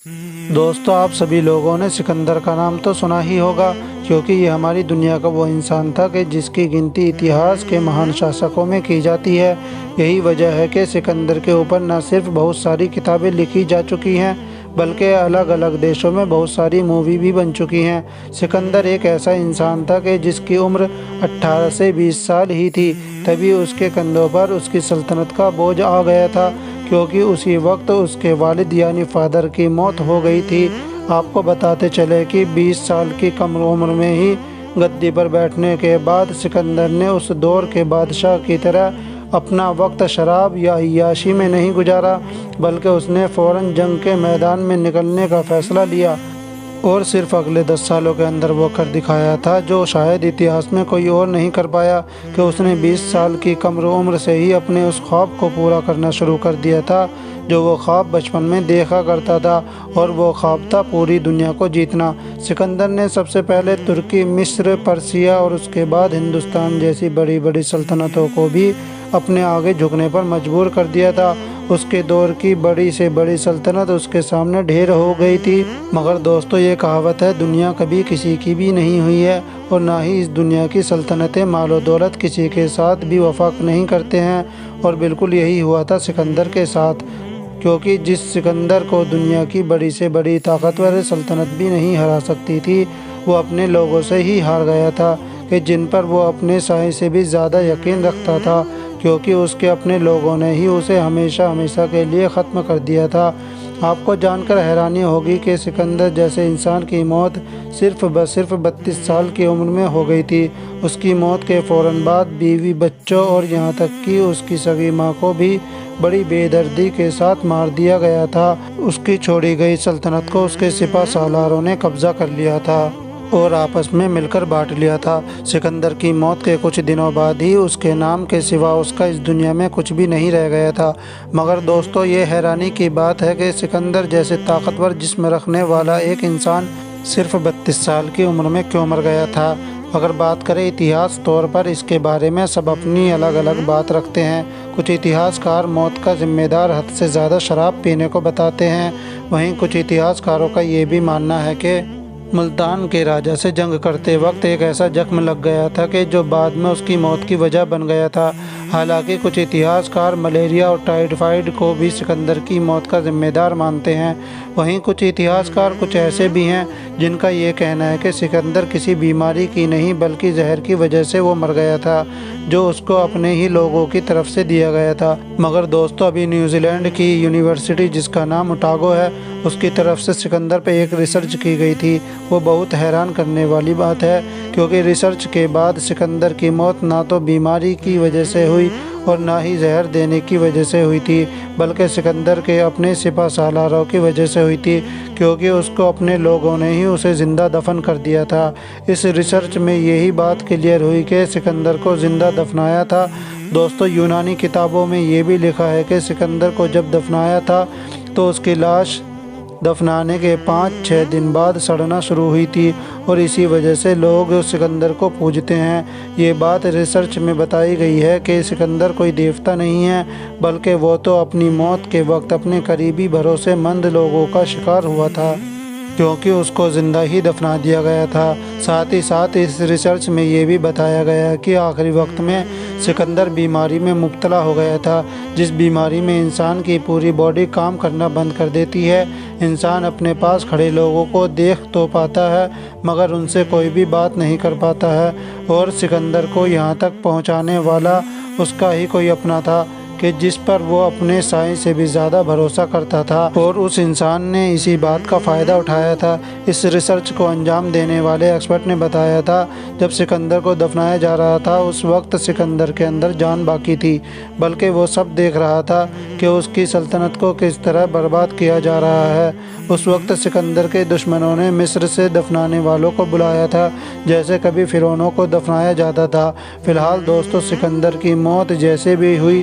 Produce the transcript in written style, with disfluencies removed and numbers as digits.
دوستو، آپ سبھی لوگوں نے سکندر کا نام تو سنا ہی ہوگا، کیونکہ یہ ہماری دنیا کا وہ انسان تھا کہ جس کی گنتی اتہاس کے مہان شاسکوں میں کی جاتی ہے۔ یہی وجہ ہے کہ سکندر کے اوپر نہ صرف بہت ساری کتابیں لکھی جا چکی ہیں بلکہ الگ الگ دیشوں میں بہت ساری مووی بھی بن چکی ہیں۔ سکندر ایک ایسا انسان تھا کہ جس کی عمر 18 سے 20 سال ہی تھی، تبھی اس کے کندھوں پر اس کی سلطنت کا بوجھ آ گیا تھا، کیونکہ اسی وقت اس کے والد یعنی فادر کی موت ہو گئی تھی۔ آپ کو بتاتے چلے کہ 20 سال کی کم عمر میں ہی گدی پر بیٹھنے کے بعد سکندر نے اس دور کے بادشاہ کی طرح اپنا وقت شراب یا عیاشی میں نہیں گزارا، بلکہ اس نے فوراً جنگ کے میدان میں نکلنے کا فیصلہ لیا اور صرف اگلے 10 سالوں کے اندر وہ کر دکھایا تھا جو شاید اتہاس میں کوئی اور نہیں کر پایا، کہ اس نے 20 سال کی کم عمر سے ہی اپنے اس خواب کو پورا کرنا شروع کر دیا تھا جو وہ خواب بچپن میں دیکھا کرتا تھا، اور وہ خواب تھا پوری دنیا کو جیتنا۔ سکندر نے سب سے پہلے ترکی، مصر، پرسیا اور اس کے بعد ہندوستان جیسی بڑی بڑی سلطنتوں کو بھی اپنے آگے جھکنے پر مجبور کر دیا تھا۔ اس کے دور کی بڑی سے بڑی سلطنت اس کے سامنے ڈھیر ہو گئی تھی، مگر دوستو یہ کہاوت ہے، دنیا کبھی کسی کی بھی نہیں ہوئی ہے، اور نہ ہی اس دنیا کی سلطنتیں مال و دولت کسی کے ساتھ بھی وفا نہیں کرتے ہیں، اور بالکل یہی ہوا تھا سکندر کے ساتھ، کیونکہ جس سکندر کو دنیا کی بڑی سے بڑی طاقتور سلطنت بھی نہیں ہرا سکتی تھی، وہ اپنے لوگوں سے ہی ہار گیا تھا، کہ جن پر وہ اپنے سائے سے بھی زیادہ یقین رکھتا تھا، کیونکہ اس کے اپنے لوگوں نے ہی اسے ہمیشہ ہمیشہ کے لیے ختم کر دیا تھا۔ آپ کو جان کر حیرانی ہوگی کہ سکندر جیسے انسان کی موت صرف 32 سال کی عمر میں ہو گئی تھی۔ اس کی موت کے فوراً بعد بیوی، بچوں اور یہاں تک کہ اس کی سگی ماں کو بھی بڑی بے دردی کے ساتھ مار دیا گیا تھا۔ اس کی چھوڑی گئی سلطنت کو اس کے سپہ سالاروں نے قبضہ کر لیا تھا اور آپس میں مل کر بانٹ لیا تھا۔ سکندر کی موت کے کچھ دنوں بعد ہی اس کے نام کے سوا اس کا اس دنیا میں کچھ بھی نہیں رہ گیا تھا۔ مگر دوستو یہ حیرانی کی بات ہے کہ سکندر جیسے طاقتور جسم رکھنے والا ایک انسان صرف 32 سال کی عمر میں کیوں مر گیا تھا؟ اگر بات کریں اتہاس طور پر، اس کے بارے میں سب اپنی الگ الگ بات رکھتے ہیں۔ کچھ اتہاس کار موت کا ذمہ دار حد سے زیادہ شراب پینے کو بتاتے ہیں، وہیں کچھ اتہاس کاروں کا یہ بھی ماننا ہے کہ ملتان کے راجا سے جنگ کرتے وقت ایک ایسا زخم لگ گیا تھا کہ جو بعد میں اس کی موت کی وجہ بن گیا تھا۔ حالانکہ کچھ اتہاس کار ملیریا اور ٹائیفائیڈ کو بھی سکندر کی موت کا ذمہ دار مانتے ہیں۔ وہیں کچھ اتہاس کار کچھ ایسے بھی ہیں جن کا یہ کہنا ہے کہ سکندر کسی بیماری کی نہیں بلکہ زہر کی وجہ سے وہ مر گیا تھا، جو اس کو اپنے ہی لوگوں کی طرف سے دیا گیا تھا۔ مگر دوستو ابھی نیوزی لینڈ کی یونیورسٹی جس کا نام اوٹاگو ہے، اس کی طرف سے سکندر پہ ایک ریسرچ کی گئی تھی۔ وہ بہت حیران کرنے والی بات ہے، کیونکہ ریسرچ کے بعد سکندر کی موت نہ تو بیماری کی وجہ سے ہوئی اور نہ ہی زہر دینے کی وجہ سے ہوئی تھی، بلکہ سکندر کے اپنے سپہ سالاروں کی وجہ سے ہوئی تھی، کیونکہ اس کو اپنے لوگوں نے ہی اسے زندہ دفن کر دیا تھا۔ اس ریسرچ میں یہی بات کلیئر ہوئی کہ سکندر کو زندہ دفنایا تھا۔ دوستو یونانی کتابوں میں یہ بھی لکھا ہے کہ سکندر کو جب دفنایا تھا تو اس کی لاش دفنانے کے 5-6 دن بعد سڑنا شروع ہوئی تھی، اور اسی وجہ سے لوگ سکندر کو پوجتے ہیں۔ یہ بات ریسرچ میں بتائی گئی ہے کہ سکندر کوئی دیوتا نہیں ہے، بلکہ وہ تو اپنی موت کے وقت اپنے قریبی بھروسے مند لوگوں کا شکار ہوا تھا، کیونکہ اس کو زندہ ہی دفنا دیا گیا تھا۔ ساتھ ہی ساتھ اس ریسرچ میں یہ بھی بتایا گیا کہ آخری وقت میں سکندر بیماری میں مبتلا ہو گیا تھا، جس بیماری میں انسان کی پوری باڈی کام کرنا بند کر دیتی ہے۔ انسان اپنے پاس کھڑے لوگوں کو دیکھ تو پاتا ہے مگر ان سے کوئی بھی بات نہیں کر پاتا ہے، اور سکندر کو یہاں تک پہنچانے والا اس کا ہی کوئی اپنا تھا کہ جس پر وہ اپنے سائے سے بھی زیادہ بھروسہ کرتا تھا، اور اس انسان نے اسی بات کا فائدہ اٹھایا تھا۔ اس ریسرچ کو انجام دینے والے ایکسپرٹ نے بتایا تھا جب سکندر کو دفنایا جا رہا تھا اس وقت سکندر کے اندر جان باقی تھی، بلکہ وہ سب دیکھ رہا تھا کہ اس کی سلطنت کو کس طرح برباد کیا جا رہا ہے۔ اس وقت سکندر کے دشمنوں نے مصر سے دفنانے والوں کو بلایا تھا، جیسے کبھی فرعونوں کو دفنایا جاتا تھا۔ فی الحال دوستو سکندر کی موت جیسے بھی ہوئی،